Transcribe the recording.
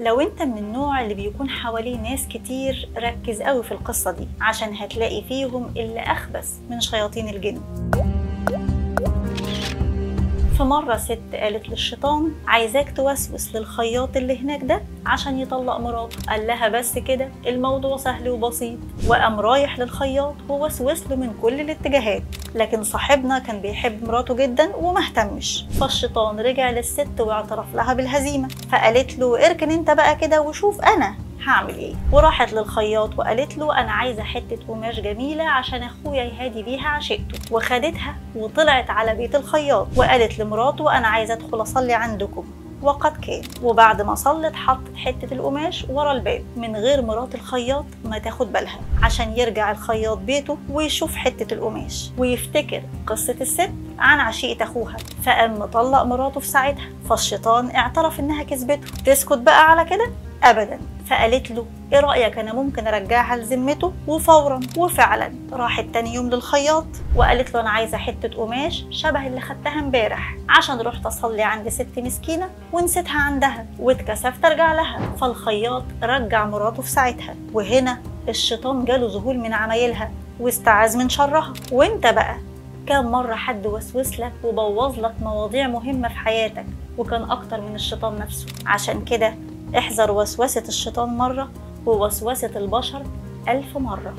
لو انت من النوع اللي بيكون حواليه ناس كتير ركز قوي في القصة دي، عشان هتلاقي فيهم اللي أخبث من شياطين الجن. في مرة ست قالت للشيطان: عايزاك توسوس للخياط اللي هناك ده عشان يطلق مراته. قال لها: بس كده؟ الموضوع سهل وبسيط. وقام رايح للخياط ووسوس له من كل الاتجاهات، لكن صاحبنا كان بيحب مراته جدا وما اهتمش. فالشيطان رجع للست واعترف لها بالهزيمة، فقالت له: اركن انت بقى كده وشوف انا هعمل ايه. وراحت للخياط وقالت له: انا عايزه حته قماش جميله عشان اخويا يهادي بيها عشيقته. وخدتها وطلعت على بيت الخياط وقالت لمراته: انا عايزه ادخل اصلي عندكم. وقد كان. وبعد ما صلت حطت حته القماش ورا الباب من غير مرات الخياط ما تاخد بالها، عشان يرجع الخياط بيته ويشوف حته القماش ويفتكر قصه الست عن عشيقه اخوها، فقام مطلق مراته في ساعتها. فالشيطان اعترف انها كذبته. تسكت بقى على كده؟ ابدا. فقالت له: ايه رأيك انا ممكن ارجعها لذمته؟ وفورا. وفعلا راحت تاني يوم للخياط وقالت له: انا عايزه حته قماش شبه اللي خدتها امبارح، عشان رحت اصلي عند ست مسكينه ونسيتها عندها واتكسفت ارجع لها. فالخياط رجع مراته في ساعتها. وهنا الشيطان جاله ذهول من عمايلها واستعاذ من شرها. وانت بقى كم مرة حد وسوس لك وبوظ لك مواضيع مهمة في حياتك وكان أكتر من الشيطان نفسه؟ عشان كده احذر وسوسة الشيطان مرة ووسوسة البشر 1000 مرة.